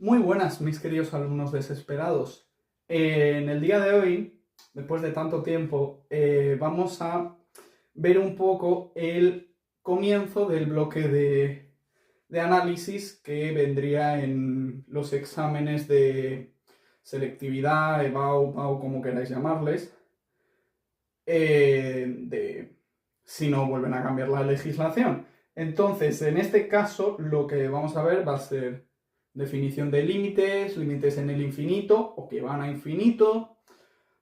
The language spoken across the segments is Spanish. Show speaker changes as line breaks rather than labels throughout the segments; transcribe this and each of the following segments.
Muy buenas, mis queridos alumnos desesperados. En el día de hoy, después de tanto tiempo, vamos a ver un poco el comienzo del bloque de análisis que vendría en los exámenes de selectividad, EBAU, PAU, como queráis llamarles, si no vuelven a cambiar la legislación. Entonces, en este caso, lo que vamos a ver va a ser definición de límites, límites en el infinito o que van a infinito.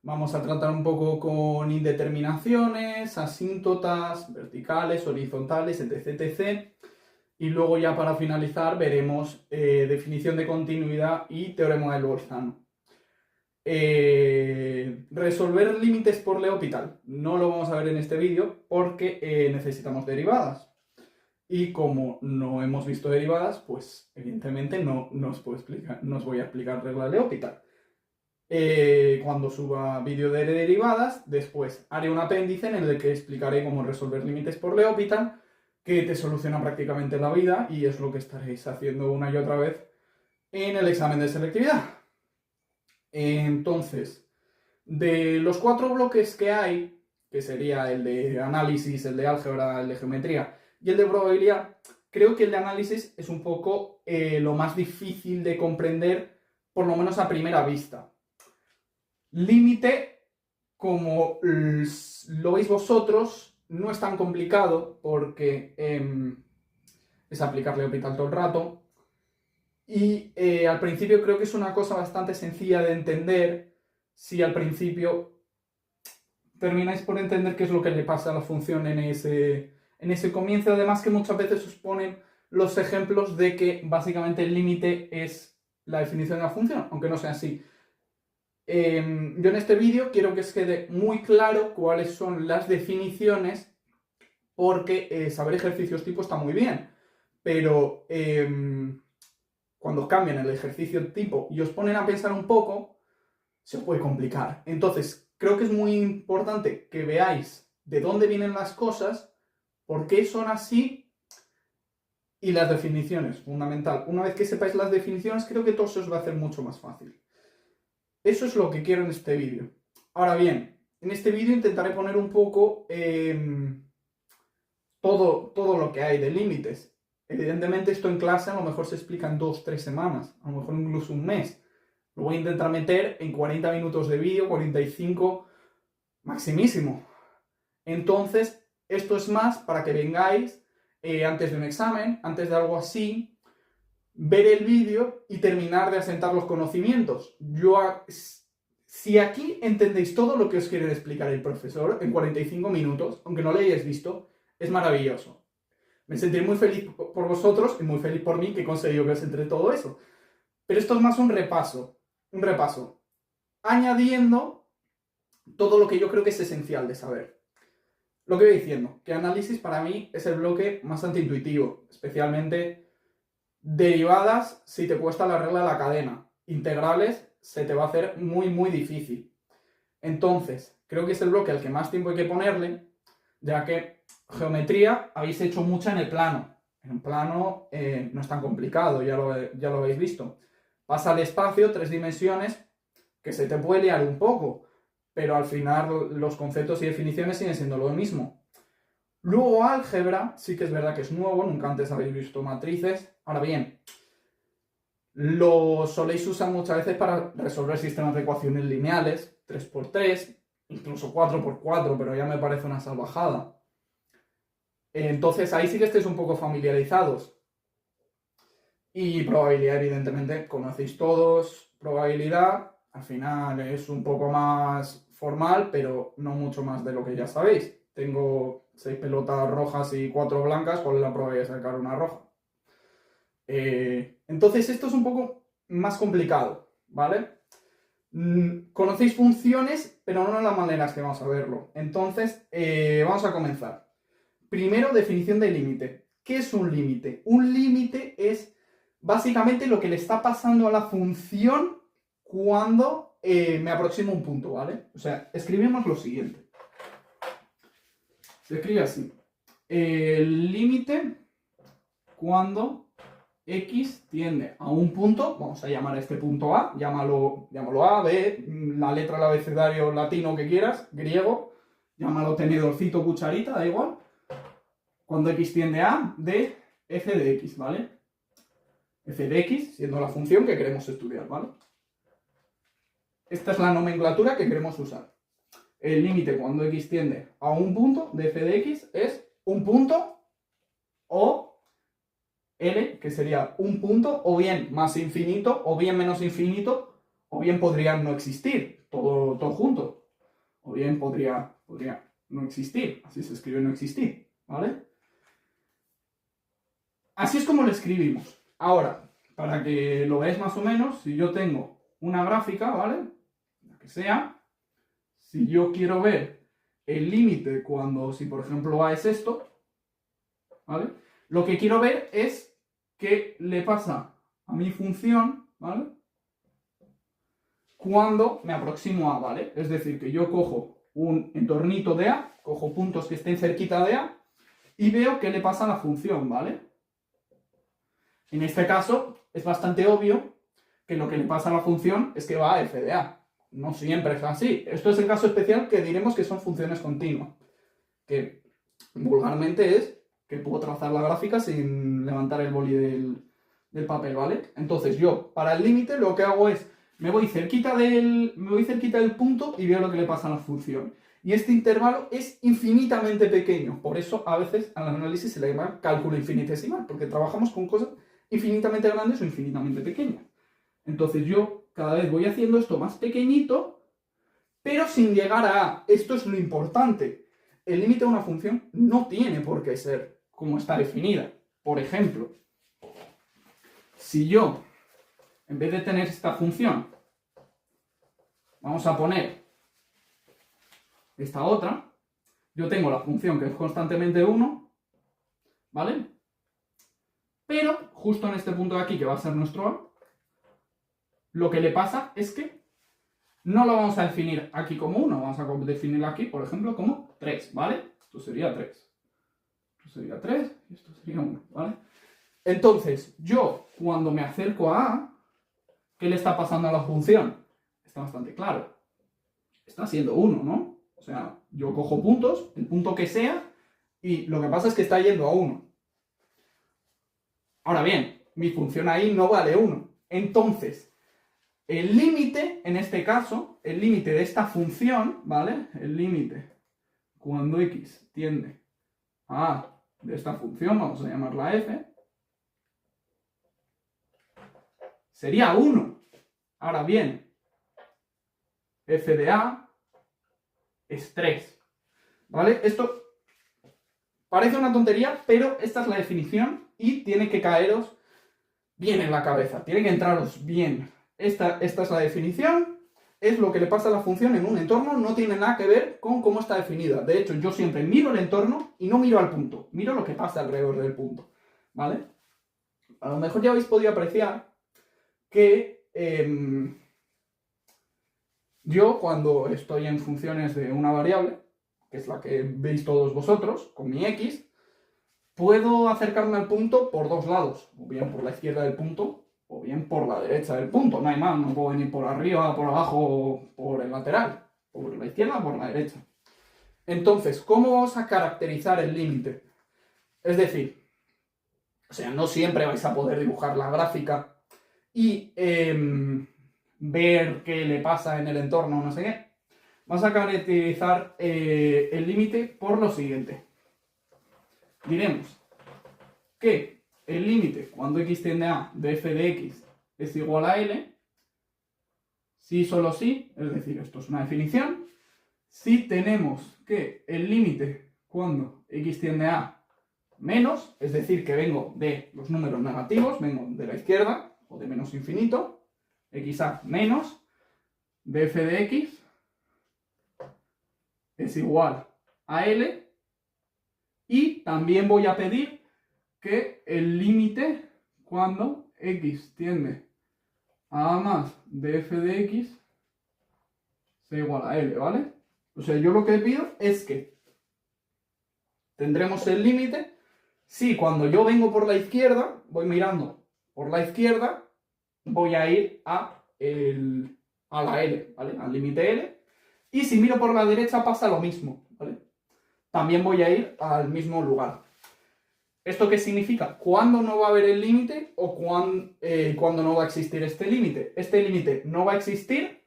Vamos a tratar un poco con indeterminaciones, asíntotas, verticales, horizontales, etc, etc. Y luego ya para finalizar veremos definición de continuidad y teorema de Bolzano. Resolver límites por L'Hopital no lo vamos a ver en este vídeo porque necesitamos derivadas. Y como no hemos visto derivadas, pues evidentemente no os voy a explicar regla de L'Hopital. Cuando suba vídeo de derivadas, después haré un apéndice en el que explicaré cómo resolver límites por L'Hopital, que te soluciona prácticamente la vida y es lo que estaréis haciendo una y otra vez en el examen de selectividad. Entonces, de los 4 bloques que hay, que sería el de análisis, el de álgebra, el de geometría y el de probabilidad, creo que el de análisis es un poco lo más difícil de comprender, por lo menos a primera vista. Límite, como lo veis vosotros, no es tan complicado porque es aplicarle L'Hopital todo el rato. Y al principio creo que es una cosa bastante sencilla de entender si al principio termináis por entender qué es lo que le pasa a la función en ese comienzo. Además que muchas veces os ponen los ejemplos de que básicamente el límite es la definición de la función, aunque no sea así. Yo en este vídeo quiero que os quede muy claro cuáles son las definiciones, porque saber ejercicios tipo está muy bien, pero cuando cambian el ejercicio tipo y os ponen a pensar un poco, se os puede complicar. Entonces, creo que es muy importante que veáis de dónde vienen las cosas, por qué son así y las definiciones, fundamental. Una vez que sepáis las definiciones, creo que todo se os va a hacer mucho más fácil. Eso es lo que quiero en este vídeo. Ahora bien, en este vídeo intentaré poner un poco todo lo que hay de límites. Evidentemente esto en clase a lo mejor se explica en 2-3 semanas, a lo mejor incluso un mes. Lo voy a intentar meter en 40 minutos de vídeo, 45 maximísimo. Entonces, esto es más para que vengáis antes de un examen, antes de algo así, ver el vídeo y terminar de asentar los conocimientos. Si aquí entendéis todo lo que os quiere explicar el profesor en 45 minutos, aunque no lo hayáis visto, es maravilloso. Me sentiré muy feliz por vosotros y muy feliz por mí que he conseguido que os entre todo eso. Pero esto es más un repaso, añadiendo todo lo que yo creo que es esencial de saber. Lo que voy diciendo, que análisis para mí es el bloque más antiintuitivo, especialmente derivadas si te cuesta la regla de la cadena. Integrales se te va a hacer muy, muy difícil. Entonces, creo que es el bloque al que más tiempo hay que ponerle, ya que geometría habéis hecho mucha en el plano. En el plano no es tan complicado, ya lo habéis visto. Pasa al espacio, 3 dimensiones, que se te puede liar un poco, pero al final los conceptos y definiciones siguen siendo lo mismo. Luego álgebra, sí que es verdad que es nuevo, nunca antes habéis visto matrices. Ahora bien, lo soléis usar muchas veces para resolver sistemas de ecuaciones lineales, 3×3, incluso 4×4, pero ya me parece una salvajada. Entonces ahí sí que estáis un poco familiarizados. Y probabilidad, evidentemente, conocéis todos. Probabilidad, al final es un poco más formal, pero no mucho más de lo que ya sabéis. Tengo 6 pelotas rojas y 4 blancas, ¿cuál es la probabilidad de sacar una roja? Entonces esto es un poco más complicado, ¿vale? Conocéis funciones, pero no en las maneras que vamos a verlo. Entonces, vamos a comenzar. Primero, definición de límite. ¿Qué es un límite? Un límite es básicamente lo que le está pasando a la función cuando me aproximo a un punto, ¿vale? O sea, escribimos lo siguiente. Se escribe así. El límite cuando x tiende a un punto, vamos a llamar a este punto A, llámalo A, B, la letra del abecedario latino que quieras, griego, llámalo tenedorcito, cucharita, da igual, cuando x tiende a de f de x, ¿vale? F de x siendo la función que queremos estudiar, ¿vale? Esta es la nomenclatura que queremos usar. El límite cuando x tiende a un punto de f de x es un punto o L, que sería un punto, o bien más infinito, o bien menos infinito, o bien podría no existir, todo junto. O bien podría no existir, así se escribe no existir, ¿vale? Así es como lo escribimos. Ahora, para que lo veáis más o menos, si yo tengo una gráfica, ¿vale? La que sea, si yo quiero ver el límite cuando, si por ejemplo A es esto, ¿vale? Lo que quiero ver es qué le pasa a mi función, ¿vale? Cuando me aproximo a A, ¿vale? Es decir, que yo cojo un entornito de A, cojo puntos que estén cerquita de A y veo qué le pasa a la función, ¿vale? En este caso es bastante obvio que lo que le pasa a la función es que va a f de A. No siempre es así. Esto es el caso especial que diremos que son funciones continuas. Que vulgarmente es que puedo trazar la gráfica sin levantar el boli del papel, ¿vale? Entonces yo, para el límite, lo que hago es, me voy cerquita del punto y veo lo que le pasa a la función. Y este intervalo es infinitamente pequeño. Por eso, a veces, al análisis se le llama cálculo infinitesimal, porque trabajamos con cosas infinitamente grandes o infinitamente pequeñas. Entonces yo cada vez voy haciendo esto más pequeñito, pero sin llegar a A. Esto es lo importante. El límite de una función no tiene por qué ser como está definida. Por ejemplo, si yo, en vez de tener esta función, vamos a poner esta otra, yo tengo la función que es constantemente 1, ¿vale? Pero justo en este punto de aquí, que va a ser nuestro A, lo que le pasa es que no lo vamos a definir aquí como 1, vamos a definirlo aquí, por ejemplo, como 3, ¿vale? Esto sería 3. Esto sería 3 y esto sería 1, ¿vale? Entonces, yo cuando me acerco a A, ¿qué le está pasando a la función? Está bastante claro. Está siendo 1, ¿no? O sea, yo cojo puntos, el punto que sea, y lo que pasa es que está yendo a 1. Ahora bien, mi función ahí no vale 1. Entonces, el límite, en este caso, el límite de esta función, ¿vale? El límite cuando x tiende a A de esta función, vamos a llamarla f, sería 1. Ahora bien, f de A es 3. ¿Vale? Esto parece una tontería, pero esta es la definición y tiene que caeros bien en la cabeza, tiene que entraros bien. Esta es la definición, es lo que le pasa a la función en un entorno, no tiene nada que ver con cómo está definida. De hecho, yo siempre miro el entorno y no miro al punto, miro lo que pasa alrededor del punto, ¿vale? A lo mejor ya habéis podido apreciar que yo cuando estoy en funciones de una variable, que es la que veis todos vosotros, con mi x, puedo acercarme al punto por dos lados, o bien por la izquierda del punto, o bien por la derecha del punto, no hay más, no puedo venir por arriba, por abajo, o por el lateral, por la izquierda o por la derecha. Entonces, ¿cómo vamos a caracterizar el límite? Es decir, o sea, no siempre vais a poder dibujar la gráfica y ver qué le pasa en el entorno, no sé qué. Vamos a caracterizar el límite por lo siguiente. Diremos que el límite cuando x tiende a de f de x es igual a L, si solo si, es decir, esto es una definición, si tenemos que el límite cuando x tiende a menos, es decir, que vengo de los números negativos, vengo de la izquierda, o de menos infinito, x a menos de f de x es igual a L, y también voy a pedir que el límite cuando x tiende a más de f de x sea igual a L, ¿vale? O sea, yo lo que pido es que tendremos el límite si cuando yo vengo por la izquierda, voy mirando por la izquierda voy a ir a la L, ¿vale? Al límite L. Y si miro por la derecha pasa lo mismo, ¿vale? También voy a ir al mismo lugar. ¿Esto qué significa? ¿Cuándo no va a haber el límite o cuándo no va a existir este límite? Este límite no va a existir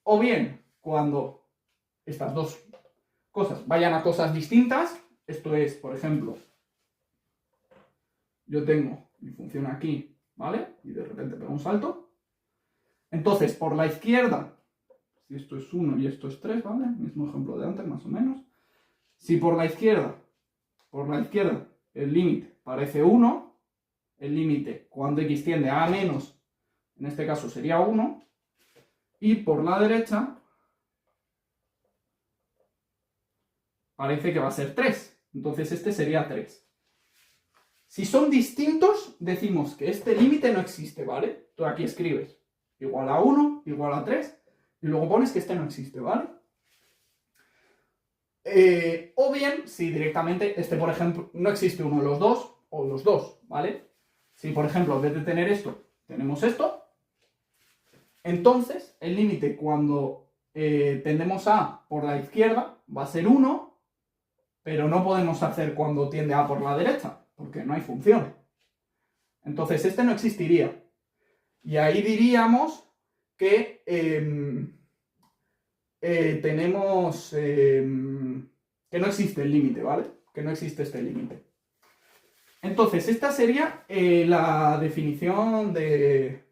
o bien cuando estas dos cosas vayan a cosas distintas. Esto es, por ejemplo, yo tengo mi función aquí, ¿vale? Y de repente pego un salto. Entonces, por la izquierda, si esto es 1 y esto es 3, ¿vale? Mismo ejemplo de antes, más o menos. Si por la izquierda, el límite parece 1, el límite cuando x tiende a menos, en este caso sería 1, y por la derecha parece que va a ser 3. Entonces este sería 3. Si son distintos, decimos que este límite no existe, ¿vale? Tú aquí escribes igual a 1, igual a 3, y luego pones que este no existe, ¿vale? O bien, si directamente este, por ejemplo, no existe uno de los dos, o los dos, ¿vale? Si, por ejemplo, en vez de tener esto, tenemos esto, entonces el límite cuando tendemos a por la izquierda va a ser 1, pero no podemos hacer cuando tiende a por la derecha, porque no hay función. Entonces este no existiría. Y ahí diríamos que tenemos que no existe el límite, ¿vale? Que no existe este límite. Entonces, esta sería la definición de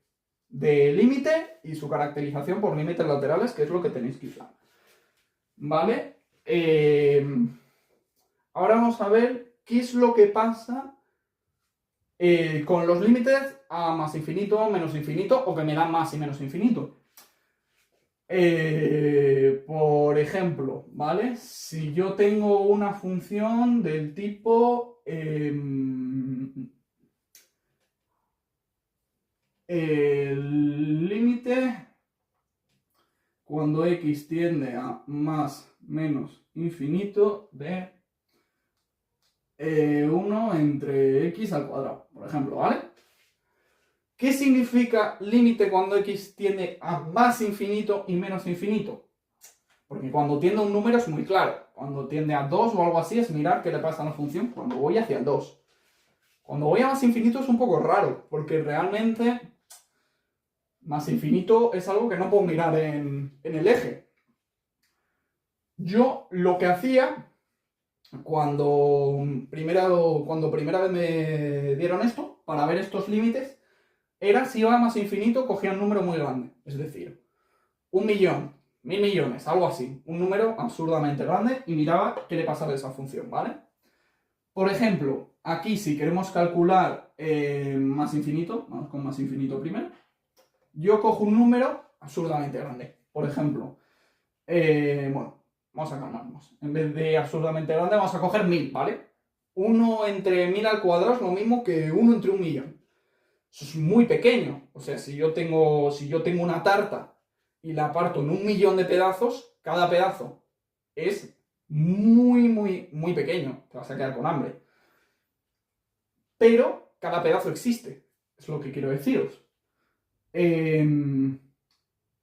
límite y su caracterización por límites laterales, que es lo que tenéis que usar. ¿Vale? Ahora vamos a ver qué es lo que pasa con los límites a más infinito, menos infinito, o que me dan más y menos infinito. Por ejemplo, ¿vale? Si yo tengo una función del tipo el límite cuando x tiende a más menos infinito de 1 entre x al cuadrado, por ejemplo, ¿vale? ¿Qué significa límite cuando x tiende a más infinito y menos infinito? Porque cuando tiende a un número es muy claro. Cuando tiende a 2 o algo así es mirar qué le pasa a la función cuando voy hacia el 2. Cuando voy a más infinito es un poco raro, porque realmente más infinito es algo que no puedo mirar en el eje. Yo lo que hacía cuando primera vez me dieron esto, para ver estos límites, era si iba a más infinito, cogía un número muy grande. Es decir, 1.000.000, 1.000.000.000, algo así. Un número absurdamente grande y miraba qué le pasaba a esa función, ¿vale? Por ejemplo, aquí si queremos calcular más infinito, vamos con más infinito primero, yo cojo un número absurdamente grande. Por ejemplo, bueno, vamos a calmarnos. En vez de absurdamente grande, vamos a coger 1.000, ¿vale? 1 entre 1.000 al cuadrado es lo mismo que 1 entre 1.000.000. Eso es muy pequeño. O sea, si yo tengo una tarta y la parto en 1.000.000 de pedazos, cada pedazo es muy, muy, muy pequeño. Te vas a quedar con hambre. Pero cada pedazo existe. Es lo que quiero deciros.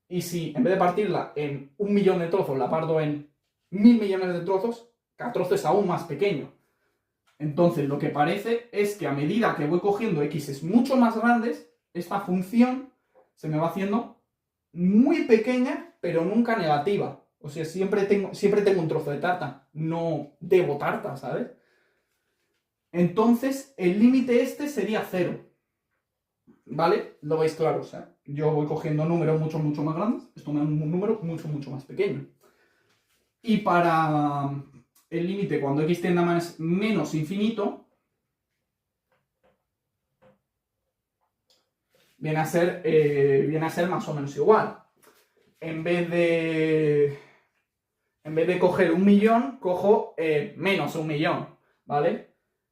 Y si en vez de partirla en 1.000.000 de trozos, la parto en 1.000.000.000 de trozos, cada trozo es aún más pequeño. Entonces lo que parece es que a medida que voy cogiendo x's mucho más grandes, esta función se me va haciendo muy pequeña, pero nunca negativa. O sea, siempre tengo un trozo de tarta, no debo tarta, ¿sabes? Entonces el límite este sería 0. ¿Vale? Lo veis claro, o sea, yo voy cogiendo números mucho, mucho más grandes, esto me da un número mucho, mucho más pequeño. Y para el límite cuando x tiende a menos infinito, viene a ser más o menos igual. En vez de coger 1.000.000, cojo menos 1.000.000, ¿vale?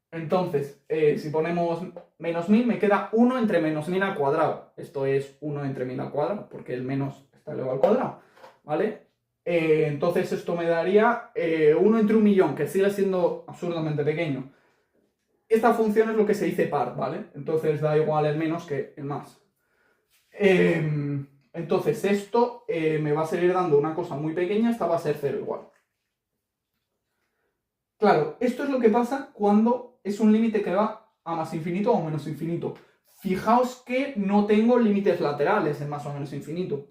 Entonces, si ponemos menos 1.000, me queda 1 entre menos 1.000 al cuadrado. Esto es 1 entre 1.000 al cuadrado, porque el menos está elevado al cuadrado, ¿vale? Entonces esto me daría 1 entre 1.000.000, que sigue siendo absurdamente pequeño. esta función es lo que se dice par, ¿vale? Entonces da igual el menos que el más. Entonces esto me va a seguir dando una cosa muy pequeña, esta va a ser 0 igual. Claro, esto es lo que pasa cuando es un límite que va a más infinito o menos infinito. Fijaos que no tengo límites laterales en más o menos infinito.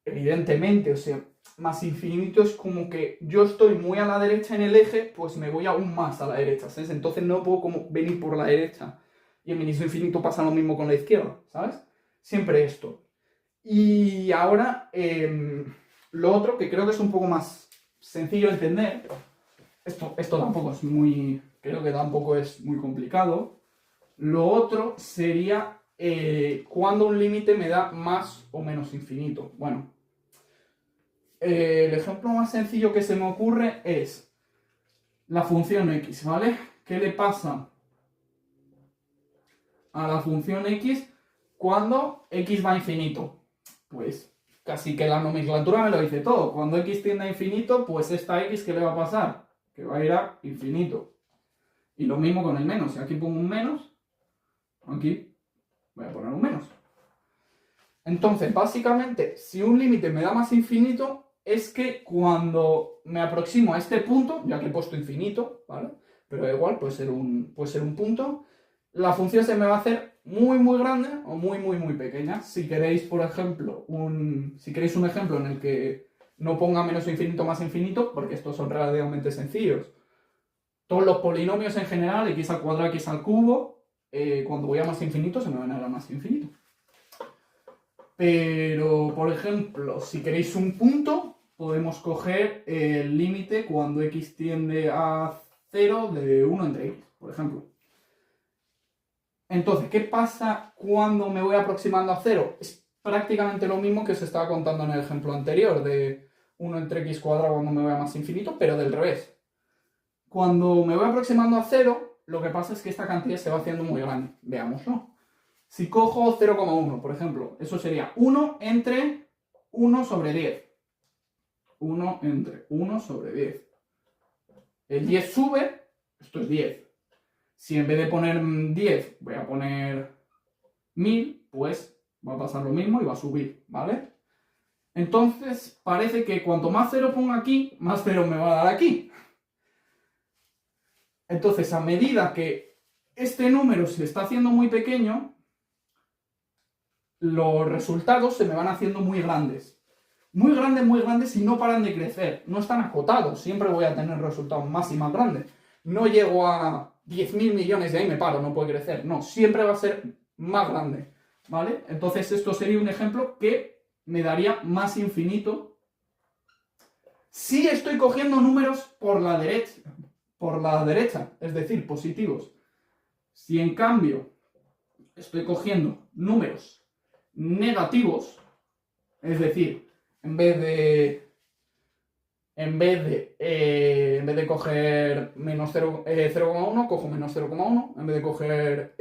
Evidentemente, o sea, más infinito es como que yo estoy muy a la derecha en el eje, pues me voy aún más a la derecha, ¿sabes? Entonces no puedo como venir por la derecha. Y en menos infinito pasa lo mismo con la izquierda, ¿sabes? Siempre esto. Y ahora, lo otro, que creo que es un poco más sencillo de entender, esto tampoco es muy, creo que tampoco es muy complicado. Lo otro sería cuando un límite me da más o menos infinito. Bueno, el ejemplo más sencillo que se me ocurre es la función x, ¿vale? ¿Qué le pasa a la función x cuando x va a infinito? Pues casi que la nomenclatura me lo dice todo. Cuando x tiende a infinito, pues esta x, ¿qué le va a pasar? Que va a ir a infinito. Y lo mismo con el menos. Si aquí pongo un menos, aquí voy a poner un menos. Entonces, básicamente, si un límite me da más infinito, es que cuando me aproximo a este punto, ya que he puesto infinito, ¿vale? Pero da igual, puede ser un punto, la función se me va a hacer muy, muy grande o muy, muy, muy pequeña. Si queréis, por ejemplo, si queréis un ejemplo en el que no ponga menos infinito más infinito, porque estos son relativamente sencillos. Todos los polinomios en general, x al cuadrado, x al cubo, cuando voy a más infinito se me van a dar a más infinito. Pero, por ejemplo, si queréis un punto, podemos coger el límite cuando x tiende a 0 de 1 entre x, por ejemplo. Entonces, ¿qué pasa cuando me voy aproximando a 0? Es prácticamente lo mismo que os estaba contando en el ejemplo anterior, de 1 entre x cuadrado cuando me voy a más infinito, pero del revés. Cuando me voy aproximando a 0, lo que pasa es que esta cantidad se va haciendo muy grande. Veámoslo. Si cojo 0,1, por ejemplo, eso sería 1 entre 1 sobre 10. 1 entre 1 sobre 10. El 10 sube, esto es 10. Si en vez de poner 10 voy a poner 1000, pues va a pasar lo mismo y va a subir, ¿vale? Entonces parece que cuanto más 0 ponga aquí, más 0 me va a dar aquí. Entonces, a medida que este número se está haciendo muy pequeño, los resultados se me van haciendo muy grandes. Muy grandes y no paran de crecer. No están acotados. Siempre voy a tener resultados más y más grandes. No llego a 10.000 millones y ahí me paro, no puede crecer. No, siempre va a ser más grande. ¿Vale? Entonces esto sería un ejemplo que me daría más infinito si estoy cogiendo números por la derecha, es decir, positivos. Si en cambio estoy cogiendo números negativos, es decir, en vez de coger menos 0,1, cojo menos 0,1. En vez de coger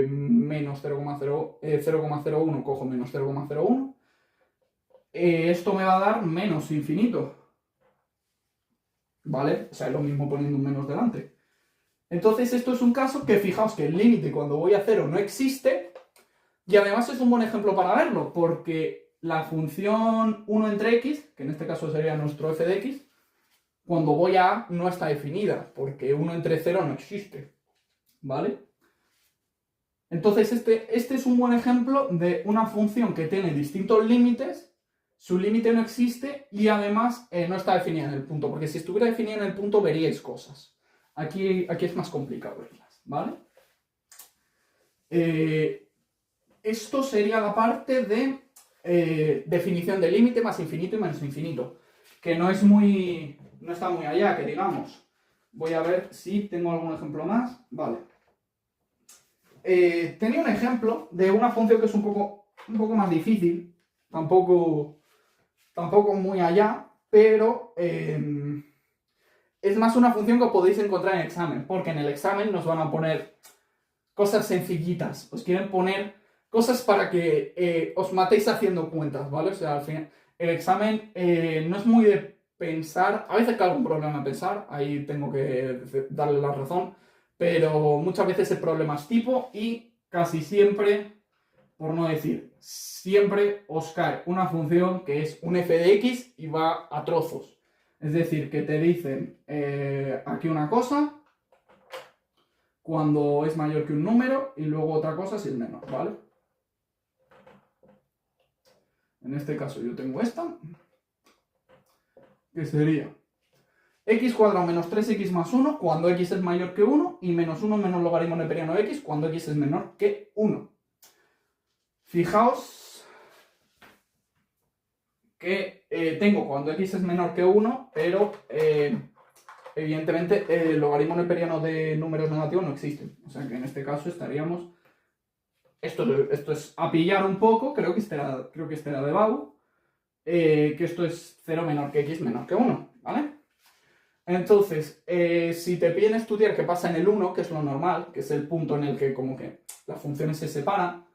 menos 0,01, cojo menos 0,01. Esto me va a dar menos infinito. ¿Vale? O sea, es lo mismo poniendo un menos delante. Entonces esto es un caso que fijaos que el límite cuando voy a 0 no existe. Y además es un buen ejemplo para verlo, porque la función 1 entre x, que en este caso sería nuestro f de x, cuando voy a A no está definida, porque 1 entre 0 no existe, ¿vale? Entonces este es un buen ejemplo de una función que tiene distintos límites, su límite no existe y además no está definida en el punto, porque si estuviera definida en el punto veríais cosas. Aquí es más complicado verlas, ¿vale? Esto sería la parte de definición de límite más infinito y menos infinito, que no está muy allá, que digamos. Voy a ver si tengo algún ejemplo más. Vale. Tenía un ejemplo de una función que es un poco más difícil, tampoco muy allá, pero es más una función que podéis encontrar en examen, porque en el examen nos van a poner cosas sencillitas, os quieren poner cosas para que os matéis haciendo cuentas, ¿vale? O sea, al final, el examen no es muy de pensar, a veces que algún problema de pensar, ahí tengo que darle la razón, pero muchas veces el problema es tipo y casi siempre, por no decir siempre, os cae una función que es un f de x y va a trozos. Es decir, que te dicen aquí una cosa cuando es mayor que un número y luego otra cosa si es menor, ¿vale? En este caso yo tengo esta, que sería x cuadrado menos 3x más 1 cuando x es mayor que 1 y menos 1 menos logaritmo neperiano de x cuando x es menor que 1. Fijaos que tengo cuando x es menor que 1, pero evidentemente el logaritmo neperiano de números negativos no existe. O sea que en este caso estaríamos... Esto es a pillar un poco, creo que este era de Bau, que esto es 0 menor que x menor que 1, ¿vale? Entonces, si te piden estudiar qué pasa en el 1, que es lo normal, que es el punto en el que como que las funciones se separan,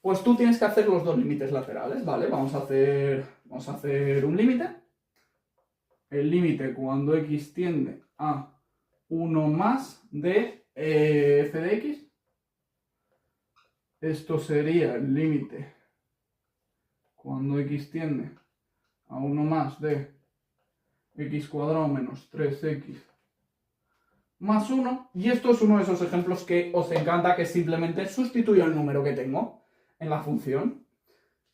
pues tú tienes que hacer los dos límites laterales, ¿vale? Vamos a hacer un límite. El límite cuando x tiende a 1 más de f de x. Esto sería el límite cuando x tiende a 1 más de x cuadrado menos 3x más 1. Y esto es uno de esos ejemplos que os encanta, que simplemente sustituyo el número que tengo en la función.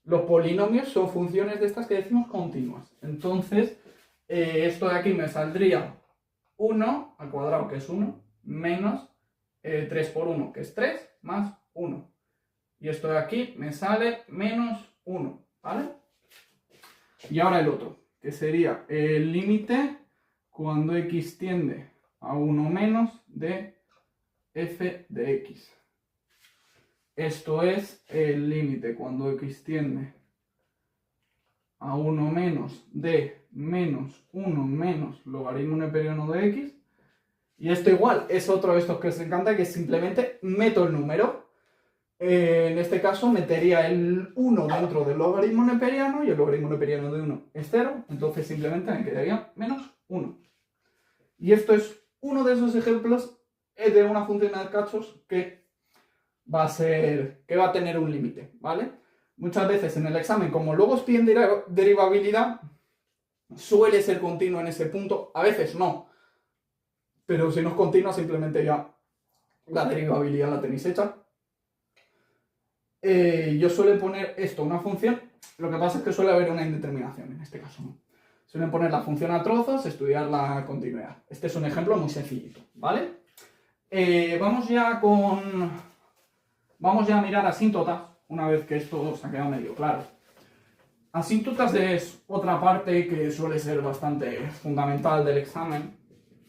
Los polinomios son funciones de estas que decimos continuas. Entonces, esto de aquí me saldría 1 al cuadrado, que es 1, menos 3 por 1, que es 3, más 1. Y esto de aquí me sale menos 1, ¿vale? Y ahora el otro, que sería el límite cuando x tiende a 1 menos de f de x. Esto es el límite cuando x tiende a 1 menos de menos 1 menos logaritmo neperiano de x. Y esto igual es otro de estos que os encanta, que simplemente meto el número. En este caso metería el 1 dentro del logaritmo neperiano y el logaritmo neperiano de 1 es 0, entonces simplemente me quedaría menos 1. Y esto es uno de esos ejemplos de una función de cachos que va a tener un límite, ¿vale? Muchas veces en el examen, como luego os piden derivabilidad, suele ser continuo en ese punto, a veces no, pero si no es continua simplemente ya la derivabilidad la tenéis hecha. Yo suelo poner esto, una función, lo que pasa es que suele haber una indeterminación, en este caso no. Suelen poner la función a trozos, estudiar la continuidad. Este es un ejemplo muy sencillito, ¿vale? Vamos ya a mirar asíntotas, una vez que esto se ha quedado medio claro. Asíntotas es otra parte que suele ser bastante fundamental del examen,